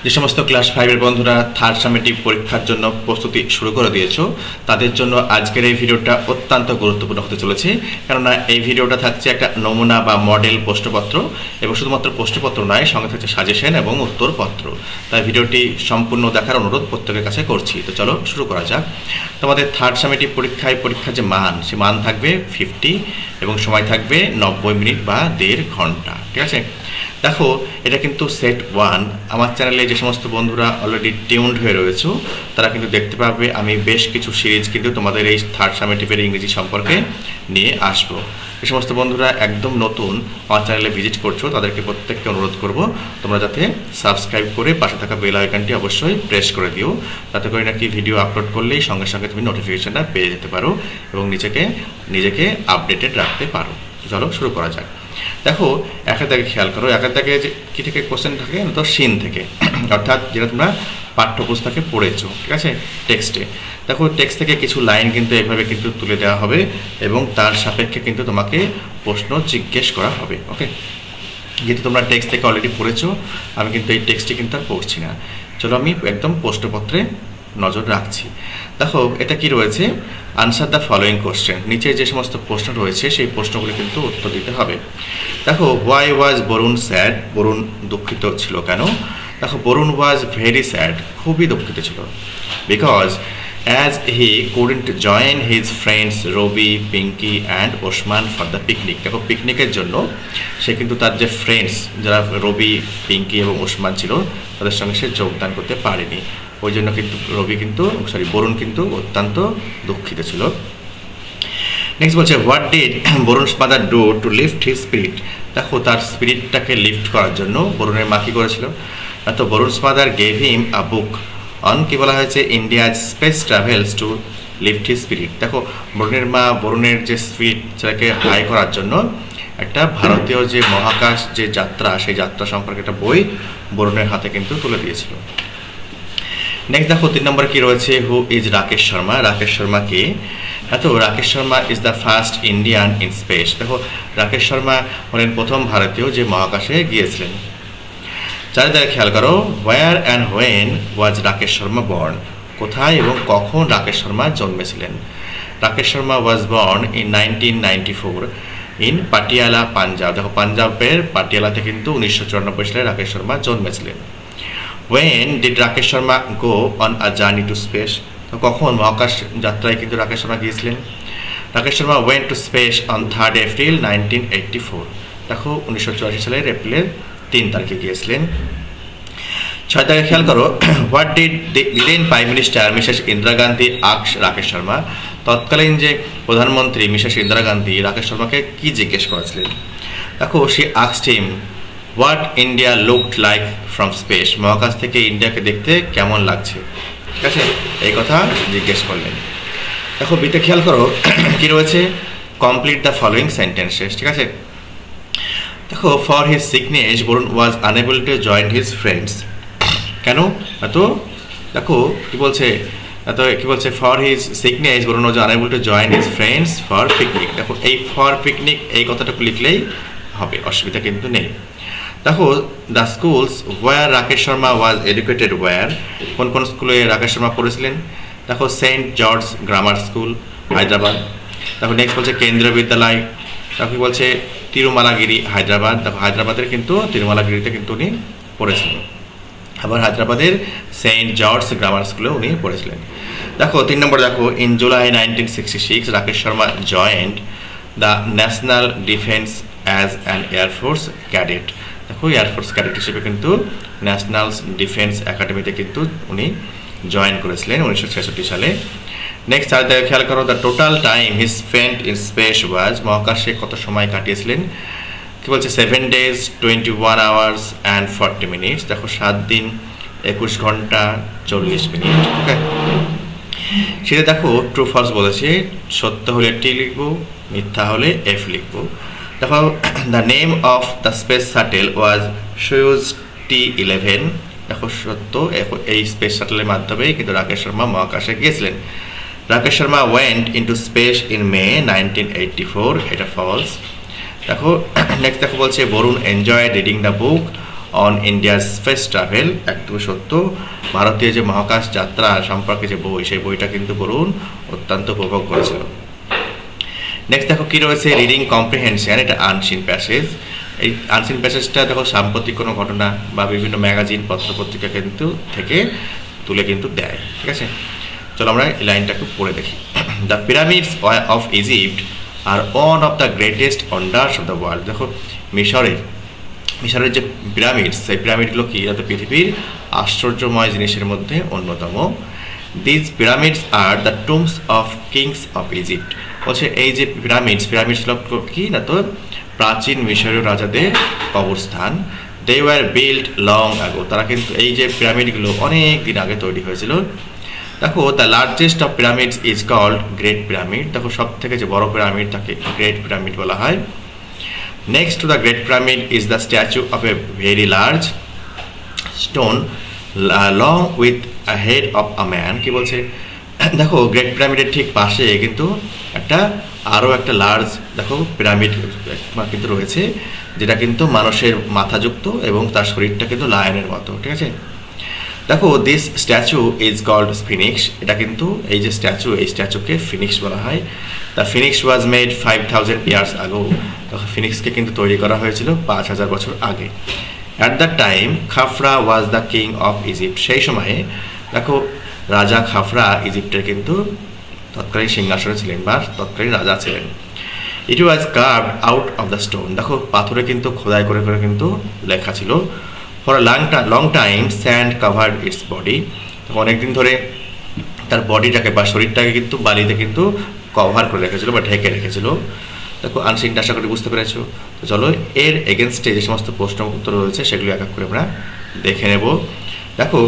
যে সমস্ত ক্লাস 5 এর বন্ধুরা থার্ড সামেটিভ পরীক্ষার জন্য প্রস্তুতি শুরু করে দিয়েছো তাদের জন্য আজকের এই ভিডিওটা অত্যন্ত গুরুত্বপূর্ণ হতে চলেছে, কেননা এই ভিডিওটা থাকছে একটা নমুনা বা মডেল প্রশ্নপত্র এবং শুধুমাত্র প্রশ্নপত্র নয়, সঙ্গে থাকছে সাজেশন এবং উত্তরপত্র। তাই ভিডিওটি সম্পূর্ণ দেখার অনুরোধ প্রত্যেকের কাছে করছি। তো চলো শুরু করা যাক। তোমাদের থার্ড সামেটিভ পরীক্ষার যে মান, সে মান থাকবে 50 এবং সময় থাকবে 90 মিনিট বা 1.5 ঘন্টা। ঠিক আছে, দেখো এটা কিন্তু সেট 1। আমার চ্যানেলে যে সমস্ত বন্ধুরা অলরেডি টিউনড হয়ে রয়েছে তারা কিন্তু দেখতে পাবে আমি বেশ কিছু সিরিজ কিন্তু তোমাদের এই থার্ড সামেটিভের ইংরেজি সম্পর্কে নিয়ে আসবো। যে সমস্ত বন্ধুরা একদম নতুন আমার চ্যানেলে ভিজিট করছো তাদেরকে প্রত্যেককে অনুরোধ করব তোমরা যাতে সাবস্ক্রাইব করে পাশে থাকা বেল আইকনটি অবশ্যই প্রেস করে দিও, তাতে করে নাকি ভিডিও আপলোড করলেই সঙ্গে সঙ্গে তুমি নোটিফিকেশনটা পেয়ে যেতে পারো এবং নিজেকে আপডেটেড রাখতে পারো। চলো শুরু করা যাক। দেখো একের দাগে খেয়াল করো, একের দাগে যে কী থেকে কোশ্চেন থাকে তো সিন থেকে, অর্থাৎ যেটা তোমরা পাঠ্যপুস্তকে পড়েছো। ঠিক আছে, টেক্সটে দেখো টেক্সট থেকে কিছু লাইন কিন্তু এভাবে কিন্তু তুলে দেওয়া হবে এবং তার সাপেক্ষে কিন্তু তোমাকে প্রশ্ন জিজ্ঞেস করা হবে। ওকে, যেহেতু তোমরা টেক্সট থেকে অলরেডি পড়েছো, আমি কিন্তু এই টেক্সটে কিন্তু আর পড়ছি না। চলো আমি একদম প্রশ্নপত্রে নজর রাখছি। দেখো এটা কি রয়েছে, আনসার দ্য ফলোয়িং কোশ্চেন। নিচে যে সমস্ত প্রশ্ন রয়েছে সেই প্রশ্নগুলি কিন্তু উত্তর দিতে হবে। দেখো why was Varun sad, Varun দুঃখিত ছিল কেন? দেখো বরুণ ওয়াজ ভেরি স্যাড, খুবই দুঃখিত ছিল। Because as he couldn't join his friends Ravi, Pinky and Osman for the picnic. দেখো পিকনিকের জন্য সে কিন্তু তার যে ফ্রেন্ডস যারা রবি, পিঙ্কি এবং ওসমান ছিল তাদের সঙ্গে সে যোগদান করতে পারেনি। ওই জন্য কিন্তু বরুণ কিন্তু অত্যন্ত দুঃখিত ছিল। নেক্সট বলছে what did Varun's mother do to lift his spirit. দেখো তার স্পিরিটটাকে লিফট করার জন্য বরুণের মা কী করেছিল, তো Varun's mother gave him a book on, কি বলা হয়েছে, India's space travels to lift his spirit. দেখো বরুণের মা বরুণের যে স্পিরিট সেটাকে হাই করার জন্য একটা ভারতীয় যে মহাকাশ যে যাত্রা, সেই যাত্রা সম্পর্কে একটা বই বরুণের হাতে কিন্তু তুলে দিয়েছিল। নেক্সট দেখো 3 নম্বরে কী রয়েছে, হু ইজ রাকেশ শর্মা। রাকেশ শর্মা কে? তো Rakesh Sharma is the first Indian in space. দেখো রাকেশ শর্মা হলেন প্রথম ভারতীয় যে মহাকাশে গিয়েছিলেন। চারিদিকে খেয়াল করো, where and when was Rakesh Sharma born. কোথায় এবং কখন রাকেশ শর্মা জন্মেছিলেন? Rakesh Sharma was born in 1994 in Patiala, Punjab. দেখো পাঞ্জাবের পাটিয়ালাতে কিন্তু 1994 সালে Rakesh Sharma জন্মেছিলেন। When did Rakesh Sharma go on a journey to space? তো কখন মহাকাশ যাত্রায় কিন্তু রাকেশ শর্মা গিয়েছিলেন? Rakesh Sharma went to space on 3rd April 1984। দেখো 1984 সালের এপ্রিলের 3 তারিখে গিয়েছিলেন। 6 তারিখে খেয়াল করো, হোয়াট ডিড দিলেন prime minister Mrs Indira Gandhi ask Rakesh Sharma. তৎকালীন যে প্রধানমন্ত্রী মিসেস ইন্দিরা গান্ধী রাকেশ শর্মাকে কি জিজ্ঞেস করেছিলেন? দেখো সে asked him what India looked like from space. মহাকাশ থেকে ইন্ডিয়াকে দেখতে কেমন লাগছে, ঠিক আছে, এই কথা জিজ্ঞেস করলেন। দেখো বিতে খেয়াল করো কি রয়েছে, কমপ্লিট দ্য ফলোয়িং সেন্টেন্সেস। ঠিক আছে, দেখো for his sickness Varun was unable to join his friends. কেন? তো দেখো কি বলছে, for his sickness Varun was unable to join his friends for picnic. দেখো এই ফর পিকনিক এই কথাটুকু লিখলেই হবে, অসুবিধা কিন্তু নেই। দেখো the schools where Rakesh Sharma was educated where. কোন কোন স্কুলে রাকেশ শর্মা পড়েছিলেন? দেখো Saint George grammar school, Hyderabad. দেখো নেক্সট বলছে কেন্দ্রীয় বিদ্যালয়। দেখো কি বলছে, তিরুমালাগিরি, হায়দ্রাবাদ। দেখো হায়দ্রাবাদের কিন্তু তিরুমালাগিরিতে কিন্তু উনি পড়েছিলেন। আবার হায়দ্রাবাদের সেন্ট জর্জ গ্রামার স্কুলে উনি পড়েছিলেন। দেখো 3 নম্বর দেখো, in July 1966 Rakesh Sharma joined the national defence as an air force cadet. দেখো এয়ারফোর্স ক্যাডেট হিসেবে কিন্তু ন্যাশনাল ডিফেন্স একাডেমিতে কিন্তু উনি জয়েন করেছিলেন 1966 সালে। নেক্সট আর খেয়াল করো, the total time he spent in space was. মহাকাশে কত সময় কাটিয়েছিলেন? কি বলছে, 7 days 21 hours and 40 minutes। দেখো 7 দিন 21 ঘন্টা 40 মিনিট। ওকে, সেটা দেখো ট্রু ফলস বলেছে, সত্য হলে টি লিখবো, মিথ্যা হলে এফ লিখবো। দেখো the name of the space shuttle was Soyuz T11। দেখো সত্য, এই স্পেস শাটেলের মাধ্যমে কিন্তু রাকেশ শর্মা মহাকাশে গিয়েছিলেন। Rakesh Sharma went into space in May 1984, এটা ফলস। দেখো নেক্সট দেখো বলছে Varun enjoy reading the book on India's space travel, একদমই সত্য। ভারতীয় যে মহাকাশ যাত্রা সম্পর্কে যে বই, সেই বইটা কিন্তু বরুণ অত্যন্ত উপভোগ করেছিল। নেক্সট দেখো কী রয়েছে, রিডিং কম্প্রিহেনশন, এটা আনসিন প্যাসেজ। এই আনসিন প্যাসেজটা দেখো সাম্প্রতিক কোনো ঘটনা বা বিভিন্ন ম্যাগাজিন পত্রপত্রিকা কিন্তু থেকে তুলে কিন্তু দেয়, ঠিক আছে। চলো আমরা এই লাইনটা একটু পড়ে দেখি। The pyramids of Egypt are one of the greatest wonders of the world. দেখো মিশরের যে পিরামিডস, সেই পিরামিডগুলো কি, যাতে পৃথিবীর আশ্চর্যময় জিনিসের মধ্যে অন্যতম। This pyramids are the tombs of kings of Egypt. বলছে এই যে পিরামিডসগুলো কি না, তো প্রাচীন মিশরীয় রাজাদের কবরস্থান। দে ওয়ার বিল্ড লং আগো, তারা কিন্তু এই যে পিরামিডগুলো অনেক দিন আগে তৈরি হয়েছিল। দেখো the largest of pyramids is called great pyramid. দেখো সব থেকে যে বড় পিরামিড তাকে গ্রেট পিরামিড বলা হয়। Next to the great pyramid is the statue of a very large stone long with a head of a man. কি বলছে, দেখো গ্রেট পিরামিডের ঠিক পাশে কিন্তু আরও একটা লার্জ দেখো পিরামিড কিন্তু রয়েছে, যেটা কিন্তু মানুষের মাথাযুক্ত এবং তার শরীরটা কিন্তু লায়নের মতো, ঠিক আছে। দেখো this statue is called phoenix. এটা কিন্তু এই যে স্ট্যাচু, এই স্ট্যাচুকে ফিনিক্স বলা হয়। The Phoenix was made 5000 years আগো। তখন ফিনিক্সকে কিন্তু তৈরি করা হয়েছিল 5000 বছর আগে। At the time Khafra was the king of Egypt. সেই সময়ে দেখো রাজা খাফরা ইজিপ্টের কিন্তু তৎকালীন সিংহাসনে ছিলেন বা তৎকালীন রাজা ছিলেন। It was carved out of the stone. দেখো পাথরে কিন্তু খোদাই করে করে কিন্তু লেখা ছিল। For long time sand covered its body. অনেকদিন ধরে তার বডিটাকে বা শরীরটাকে কিন্তু বালিতে কিন্তু কভার করে রেখেছিল বা ঢেকে রেখেছিল। দেখো আনসিনটা আশা করি বুঝতে পেরেছো। তো চলো এর এগেনস্টে যে সমস্ত প্রশ্ন উত্তর রয়েছে সেগুলো এক এক করে আমরা দেখে নেব। দেখো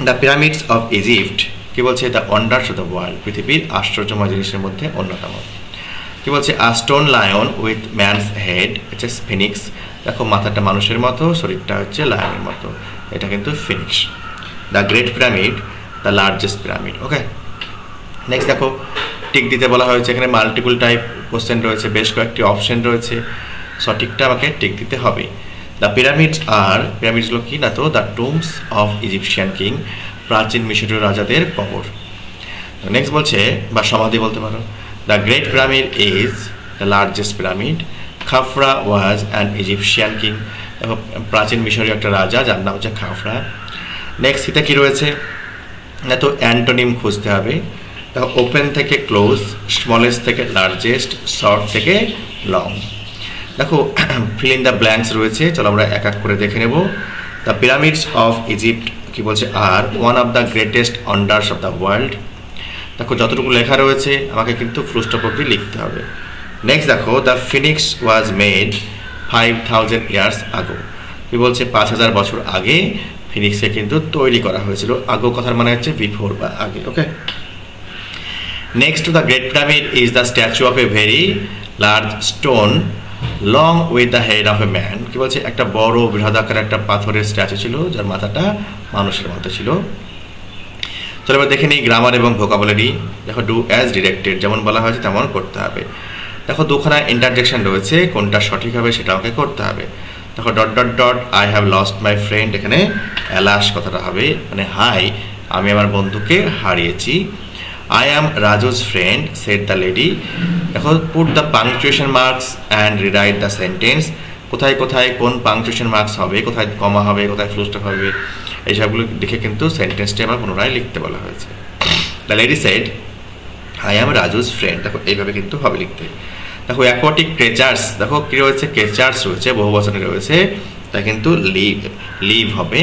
দ্য পিরামিডস অফ ইজিপ্ট কি বলছে, the wonders of the world, পৃথিবীর আশ্চর্যময় জিনিসের মধ্যে অন্যতম। কি বলছে, a stone lion with man's head, হচ্ছে ফিনিক্স। দেখো মাথাটা মানুষের মতো, শরীরটা হচ্ছে লায়নের মতো, এটা কিন্তু Phoenix. The great pyramid the largest pyramid. Okay, next দেখো টিক দিতে বলা হয়েছে। এখানে মাল্টিপল টাইপ কোশ্চেন রয়েছে, বেশ কয়েকটি অপশন রয়েছে, সঠিকটা আমাকে টিক দিতে হবে। দ্য পিরামিডস আর, পিরামিডসগুলো কি না, তো the tombs of Egyptian king, প্রাচীন মিশরীয় রাজাদের কবর। নেক্সট বলছে বা সমাধি বলতে পারো। The great pyramid is the largest pyramid. Khafra was an Egyptian king. দেখো প্রাচীন মিশরীয় একটা রাজা যার নাম হচ্ছে খাফরা। নেক্সট এটা কি রয়েছে না, তো অ্যান্টোনিম খুঁজতে হবে। দেখো ওপেন থেকে ক্লোজ, স্মলেস্ট থেকে লার্জেস্ট, শর্ট থেকে লং। দেখো ফিল ইন দ্য ব্ল্যাঙ্কস রয়েছে, চলো আমরা এক এক করে দেখে নেব। দ্য পিরামিডস অফ ইজিপ্ট কি বলছে, are one of the greatest wonders of the world. দেখো যতটুকু লেখা রয়েছে আমাকে কিন্তু ফুল স্টপ অবধি লিখতে হবে। নেক্সট দেখো the Phoenix was made 5000 years আগো। কি বলছে, 5000 বছর আগে ফিনিক্সকে কিন্তু তৈরি করা হয়েছিল। আগো কথার মানে হচ্ছে বিফোর বা আগে। Okay, next to the great pyramid is the statue of a very large stone long with the head of a man. কি বলছে, একটা বড় বৃহদাকার একটা পাথরের স্ট্যাচু ছিল যার মাথাটা মানুষের মতো ছিল। চলো এবার দেখে নিই গ্রামার এবং ভোকাবুলারি। দেখো ডু অ্যাজ ডিরেক্টেড, যেমন বলা হয়েছে তেমন করতে হবে। দেখো দুখানা ইন্টারজেকশন রয়েছে, কোনটা সঠিক হবে সেটা আমাকে করতে হবে। দেখো dot dot dot I have lost my friend, এখানে অ্যালাস কথাটা হবে, মানে হাই আমি আমার বন্ধুকে হারিয়েছি। I am Raju's friend said the lady. দেখো put the punctuation marks and rewrite the sentence. কোথায় কোথায় কোন পাংচুয়েশন মার্কস হবে, কোথায় কমা হবে, কোথায় ফুল স্টপ হবে, এইসবগুলো দেখে কিন্তু সেন্টেন্সটি আমার পুনরায় লিখতে বলা হয়েছে। The lady said I am Raju's friend. দেখো এইভাবে কিন্তু হবে লিখতে। দেখো অ্যাকোয়াটিক ক্রিচার্স, দেখো কী রয়েছে, ক্রিচার্স রয়েছে, বহু বচনে রয়েছে, তাই কিন্তু লিভ হবে,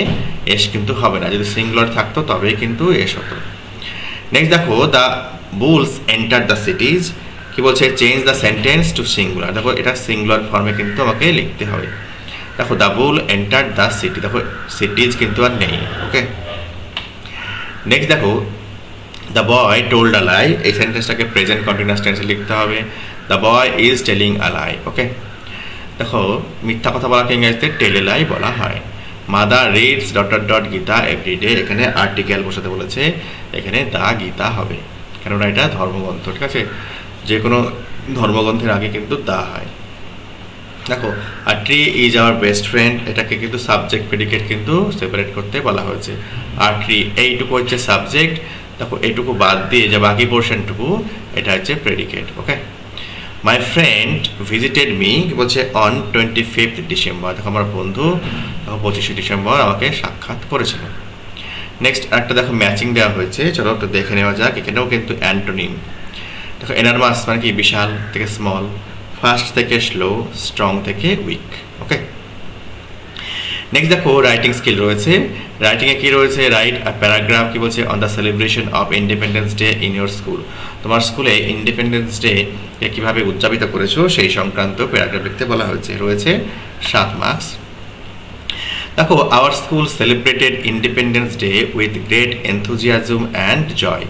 এস কিন্তু হবে না। যদি সিঙ্গুলার থাকতো তবেই কিন্তু এস হতো। নেক্সট দেখো the bulls enter the cities. কি বলছে, change the sentence to singular. দেখো এটা সিঙ্গুলার ফর্মে কিন্তু আমাকে লিখতে হবে। দেখো the bull enter the city, দেখো সিটিজ কিন্তু আর নেই। ওকে, নেক্সট দেখো the boy told a lie. এই সেন্টেন্সটাকে প্রেজেন্ট কন্টিনিউয়াস টেন্সে লিখতে হবে। The boy is telling a lie. Okay, দেখো মিথ্যা কথা বলাকে ইংরেজিতে টেল এ লাই বলা হয়। Mother reads dot dot dot Gita everyday, এখানে আর্টিকেল বসাতে বলেছে, এখানে দা গীতা হবে, কেননা এটা ধর্মগ্রন্থ। ঠিক আছে, যে কোনো ধর্মগ্রন্থের আগে কিন্তু দা হয়। দেখো আর tree is our best friend, এটাকে কিন্তু সাবজেক্ট প্রেডিকেট কিন্তু সেপারেট করতে বলা হয়েছে। আর ট্রি এইটুকু হচ্ছে সাবজেক্ট, দেখো এইটুকু বাদ দিয়ে যে বাকি পোর্শনটুকু এটা হচ্ছে predicate. Okay, my friend visited me বলছে অন 25 ডিসেম্বর, দেখো আমার বন্ধু 25 ডিসেম্বর আমাকে সাক্ষাৎ করেছিল। নেক্সট একটা দেখো ম্যাচিং দেওয়া হয়েছে, চলো একটু দেখে নেওয়া যাক। এখানেও কিন্তু অ্যান্টোনিম, দেখো এনারমাস মানে কি বিশাল থেকে স্মল, ফাস্ট থেকে স্লো, স্ট্রং থেকে উইক। ওকে, নেক্সট দেখো রাইটিং স্কিল রয়েছে। রাইটিংয়ে কি রয়েছে, রাইট আ প্যারাগ্রাফ কি বলছে on the celebration of independence day in your school, তোমার স্কুলে ইন্ডিপেন্ডেন্স ডে কীভাবে উদযাপিত করেছো সেই সংক্রান্ত প্যারাগ্রাফ লিখতে বলা হয়েছে, রয়েছে 7 মার্কস। দেখো our school celebrated Independence Day with great enthusiasm and joy,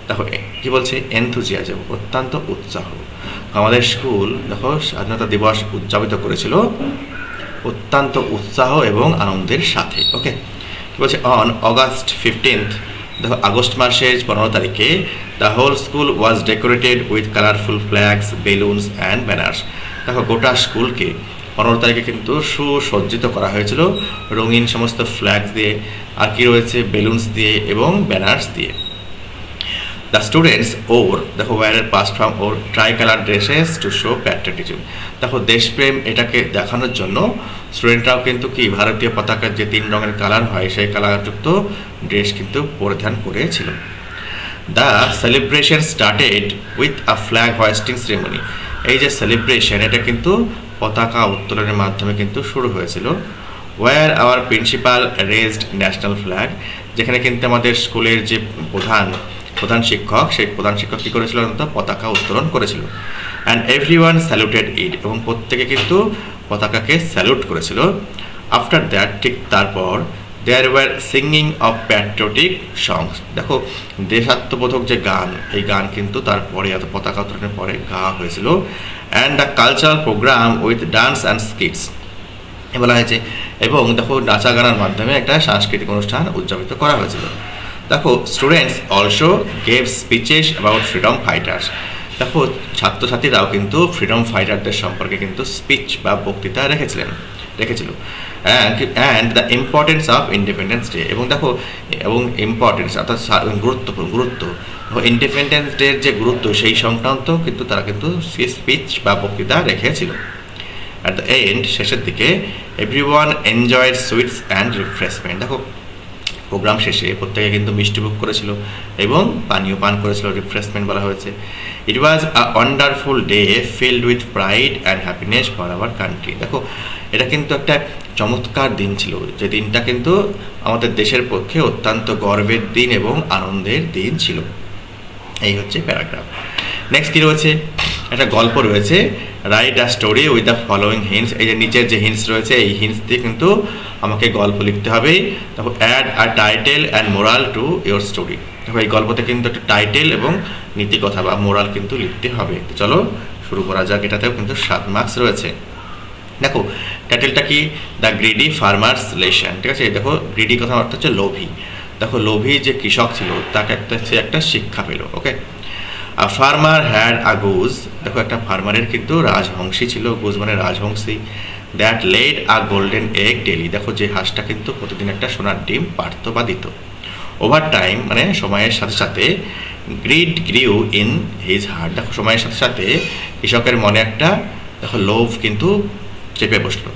দেখো কি বলছে এনথুজিয়াজম অত্যন্ত উৎসাহ, আমাদের স্কুল দেখো স্বাধীনতা দিবস উদযাপিত করেছিল অত্যন্ত উৎসাহ এবং আনন্দের সাথে। ওকে, কি বলছে অন অগাস্ট 15, দেখো আগস্ট মাসের 15 তারিখে the whole school was decorated with colourful flags, balloons and banners, দেখো গোটা স্কুলকে 15 তারিখে কিন্তু সুসজ্জিত করা হয়েছিল রঙিন সমস্ত ফ্ল্যাগস দিয়ে, আর কি রয়েছে বেলুনস দিয়ে এবং ব্যানার্স দিয়ে। দ্য স্টুডেন্টস ওর, দেখো wore past from or tricolour dresses to show patriotism, দেখো দেশপ্রেম এটাকে দেখানোর জন্য স্টুডেন্টরাও কিন্তু কি ভারতীয় পতাকার যে 3 রঙের কালার হয় সেই কালারযুক্ত ড্রেস কিন্তু পরিধান করেছিল। The celebration started with a flag hoisting ceremony, এই যে সেলিব্রেশন এটা কিন্তু পতাকা উত্তোলনের মাধ্যমে কিন্তু শুরু হয়েছিল। Where our principal raised national flag, যেখানে কিন্তু আমাদের স্কুলের যে প্রধান শিক্ষক সেই প্রধান শিক্ষক কী করেছিল পতাকা উত্তোলন করেছিল। অ্যান্ড এভরিওয়ান স্যালুটেড ইট, এবং প্রত্যেকে কিন্তু পতাকাকে স্যালুট করেছিল। আফটার দ্যাট, ঠিক তারপর there were singing of patriotic songs, দেখো দেশাত্মবোধক যে গান এই গান কিন্তু তারপরে পতাকা উত্তোলনের পরে গাওয়া হয়েছিল। And the cultural programme with dance and skits বলা হয়েছে, এবং দেখো নাচা গানার মাধ্যমে একটা সাংস্কৃতিক অনুষ্ঠান উদযাপিত করা হয়েছিল। দেখো students also gave speeches about freedom fighters, দেখো ছাত্রছাত্রীরাও কিন্তু ফ্রিডম ফাইটারদের সম্পর্কে কিন্তু স্পিচ বা বক্তৃতা রেখেছিল। And the importance of independence day, এবং দেখো এবং ইম্পর্টেন্স অর্থাৎ গুরুত্ব ইন্ডিপেন্ডেন্স ডের যে গুরুত্ব সেই সংক্রান্ত কিন্তু তারা কিন্তু স্পিচ বা বক্তৃতা রেখেছিল। অ্যাট দ্য এন্ড, শেষের দিকে everyone enjoyed sweets and refreshment, দেখো প্রোগ্রাম শেষে প্রত্যেকে কিন্তু মিষ্টি ভোগ করেছিল এবং পানীয় পান করেছিল, রিফ্রেশমেন্ট বলা হয়েছে। It was a wonderful day filled with pride and happiness for our country, দেখো এটা কিন্তু একটা চমৎকার দিন ছিল, যে দিনটা কিন্তু আমাদের দেশের পক্ষে অত্যন্ত গর্বের দিন এবং আনন্দের দিন ছিল। এই হচ্ছে প্যারাগ্রাফ। নেক্সট কী রয়েছে, একটা গল্প রয়েছে, write a story with the following hints, এই যে নিচের যে হিন্টস রয়েছে এই হিন্টস দিয়ে কিন্তু আমাকে গল্প লিখতে হবে। দেখো add a title and moral to your story, দেখো এই গল্পতে কিন্তু একটা টাইটেল এবং নীতিকথা বা মোরাল কিন্তু লিখতে হবে। তো চলো শুরু করা যাক, এটাতেও কিন্তু 7 মার্কস রয়েছে। দেখো টাইটেলটা কি, দ্য গ্রিডি ফার্মার্স লেসন, ঠিক আছে। দেখো গ্রিডি কথা অর্থ হচ্ছে লোভী, দেখো লোভী যে কৃষক ছিল তাকে একটা শিক্ষা পেল। Okay, farmer had a goose, দেখো একটা ফার্মারের কিন্তু রাজহংসী ছিল, গুজ মানে রাজহংসী। That laid a golden egg daily, দেখো যে হাঁসটা কিন্তু প্রতিদিন একটা সোনার ডিম পারত বা দিত। ওভার টাইম মানে সময়ের সাথে সাথে, গ্রিড গ্রিউ ইন হিজ হার্ট, দেখো সময়ের সাথে সাথে কৃষকের মনে একটা দেখো লোভ কিন্তু চেপে বসলো।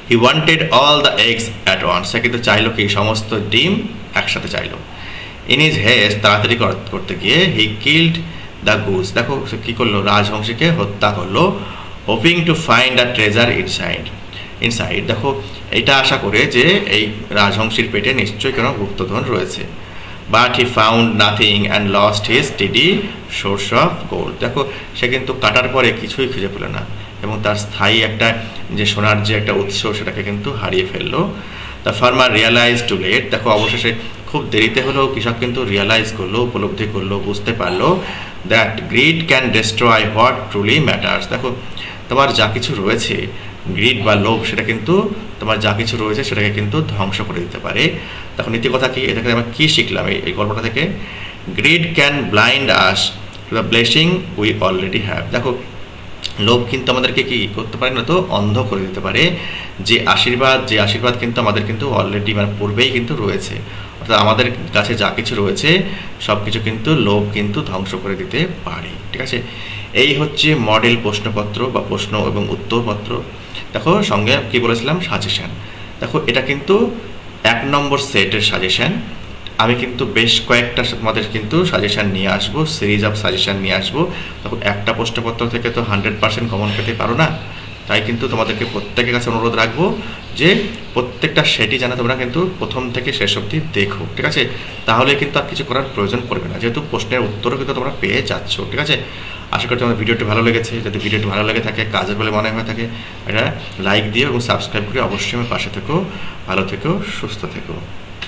He wanted all the eggs at once, সে কিন্তু চাইলো কি সমস্ত ডিম একসাথে চাইলো। ইন হিজ হেস্ট, তাড়াতাড়ি করতে গিয়ে হি কিল্ড দ্য গুজ, দেখো সে কী করলো রাজহংসীকে হত্যা করলো। Hoping to find the treasure inside, দেখো এটা আশা করে যে এই রাজহংসীর পেটে নিশ্চয়ই কোনো গুপ্তধন রয়েছে। But he found nothing and lost his steady source of gold, দেখো সে কিন্তু কাটার পরে কিছুই খুঁজে পেল না এবং তার স্থায়ী একটা যে সোনার যে একটা উৎস সেটাকে কিন্তু হারিয়ে ফেললো। The farmer realise too late, দেখো অবশেষে খুব দেরিতে হলেও কৃষক কিন্তু রিয়ালাইজ করলো, উপলব্ধি করলো, বুঝতে পারলো that grid can destroy what truly matters, দেখো তোমার যা কিছু রয়েছে গ্রিড বা লোভ সেটা কিন্তু তোমার যা কিছু রয়েছে সেটাকে কিন্তু ধ্বংস করে দিতে পারে। দেখো নীতিকথা কি, এটাকে আমরা কী শিখলাম এই গল্পটা থেকে, grid can blind us to the blessing we already have, দেখো লোভ কিন্তু আমাদেরকে কি করতে পারে না, তো অন্ধ করে দিতে পারে। যে আশীর্বাদ কিন্তু আমাদের কিন্তু অলরেডি মানে পূর্বেই কিন্তু রয়েছে, অর্থাৎ আমাদের কাছে যা কিছু রয়েছে সব কিছু কিন্তু লোভ কিন্তু ধ্বংস করে দিতে পারে। ঠিক আছে, এই হচ্ছে মডেল প্রশ্নপত্র বা প্রশ্ন এবং উত্তরপত্র। দেখো সঙ্গে কি বলেছিলাম, সাজেশান। দেখো এটা কিন্তু 1 নম্বর সেটের সাজেশান। আমি কিন্তু বেশ কয়েকটা তোমাদের কিন্তু সাজেশান নিয়ে আসবো, সিরিজ অফ সাজেশান নিয়ে আসবো। তখন একটা প্রশ্নপত্র থেকে তো 100% কমন পেতে পারো না, তাই কিন্তু তোমাদেরকে প্রত্যেকের কাছে অনুরোধ রাখবো যে প্রত্যেকটা সেটই যেন তোমরা কিন্তু প্রথম থেকে শেষ অবধি দেখো। ঠিক আছে, তাহলে কিন্তু আর কিছু করার প্রয়োজন পড়বে না, যেহেতু প্রশ্নের উত্তরও কিন্তু তোমরা পেয়ে যাচ্ছ। ঠিক আছে, আশা করি তোমার ভিডিওটি ভালো লেগেছে। যদি ভিডিওটি ভালো লেগে থাকে, কাজের বলে মনে হয়ে থাকে, এটা লাইক দিও এবং সাবস্ক্রাইব করে অবশ্যই আমার পাশে থেকো। ভালো থেকো, সুস্থ থেকো।